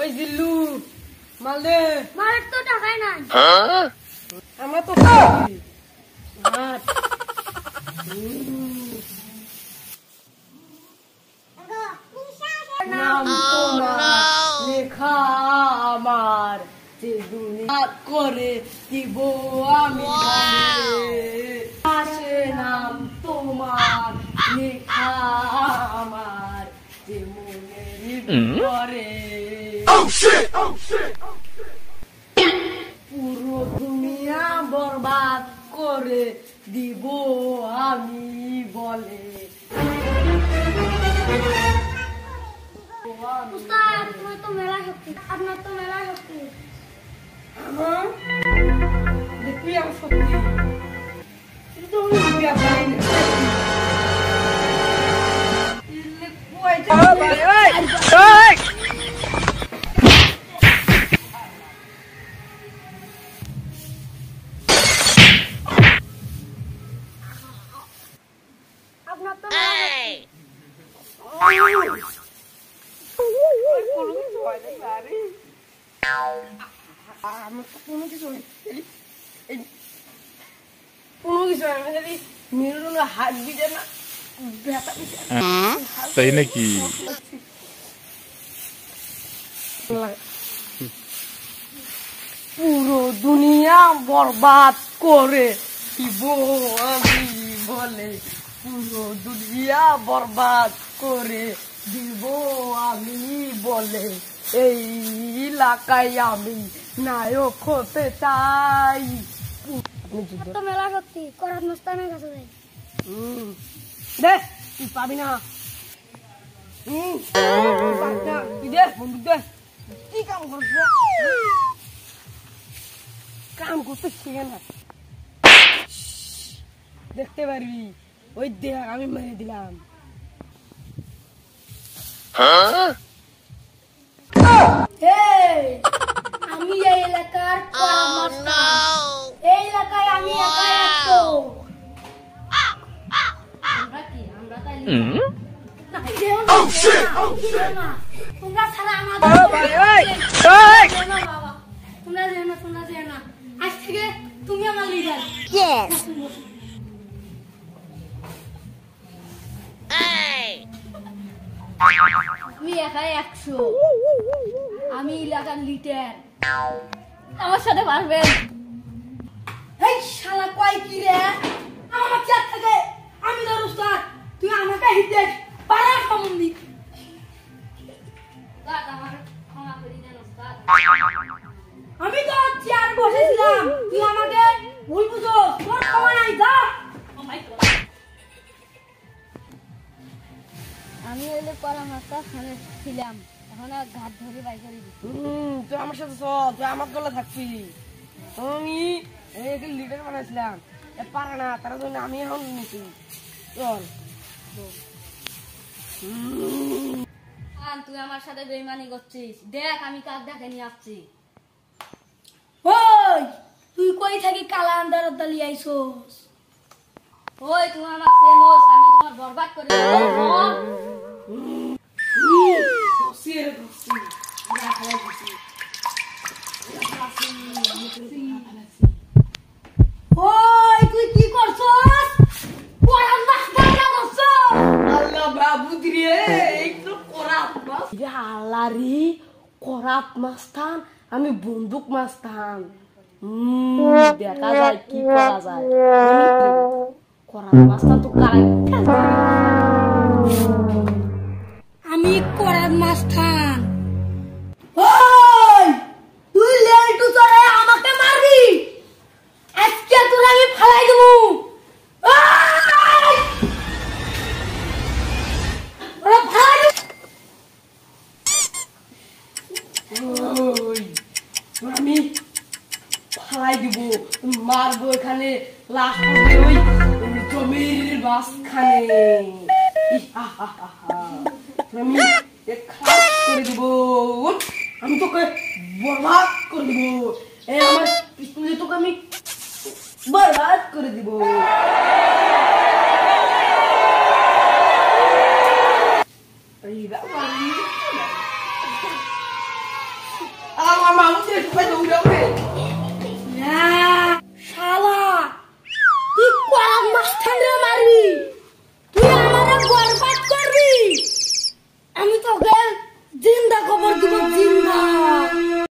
ওই জিল্লু মাল দে। মালের তো টাকাই নাই। আমরা তো নাম তোমার লেখা আমার যে দুনিয়া করে দিব আমি আসে নাম তোমার লেখা আমার যে মনের করে পুরো দুনিয়া বরবাদ করে দিব আমি বলে। উস্তাদ তোমার তো মেলা শক্তি, আপনার তো মেলা শক্তি। আমার দেখবি আমার শক্তি কিন্তু ব্যাপারই না। আপনার তো আমার তো কোনো কিছু মেরুদণ্ড হাত দিতে না ব্যথা তাই নাকি? পুরো দুনিয়া বরবাদ করে দিব আমি বলে, পুরো দুনিয়া বরবাদ করে দিব আমি বলে, এই এলাকায় আমি নায়ক হতে চাই। তো মেলা শক্তি, করাত মস্তানের কাছে যাই। দে তুই পাবি না, তুই দে বন্ধু দে। কি কাম করছ? কাম করতে শিখে না, দেখতে পারবি। ওই দেখ আমি মেরে দিলাম। আমি এই এলাকার এই এলাকায় আমি একাই আছো। আমরা কি আমরা তাই তোমরা ছাড়া আমাদের তোমরা যেও না। আজ থেকে তুমি আমার লিডার। আমি একাই 100, আমি এলাকার লিডার। আমার সাথে পারবেন? এই শালা কয় কি রে? আমার চার থেকে আমি তোর উস্তাদ, তুই আমাকে হিতে পারার সম্বন্ধী। আমি তো চেয়ার বসেছিলাম, তুই আমাকে ভুল বুঝো, তোর ক্ষমা নাই। যা আমি এলে পরামর্শটা ছিলাম, এখন আর ঘাট ধরে বাই করে দিচ্ছি। তুই আমার সাথে চল, তুই আমার দলে থাকবি। আমি লিডার বানাইছিলাম, পারে না তার জন্য আমি এখন নিচ্ছি। চল তুই আমার সাথে বেইমানি করছিস, দেখ আমি কাক দেখে নিয়ে আসছি। ওই তুই কই থাকি কালা আন্দার দালি আইছস? ওই তুমি আমার চেনোস, আমি তোমার বরবাদ করে দেব। ওই তুই কি করছস? পরান মাছ গায়া করছস? আল্লাহ বাবু রে, একটু করাত মাছ আল্লাহরি করাত মাস্তান, আমি বন্দুক মাস্তান। দেখা যায় কি করা যায়। করাত মাস্তান তো কারাই আমি করাত মাস্তান। ওই তুই লেলটু চড়ে আমাকে মারবি, আজকে তোর আমি ফালাই দেব। আমি ফালাই দিব, মারবো এখানে লাশ পড়বে ওই জমির মাঝখানে। আমি খাস করে দিব, আমি তোকে বরবাদ করে দিব। এই আমার পিস্তলে তোকে আমি বরবাদ করে দিব। Mama, mama, udah, gue dong, dong, Ya.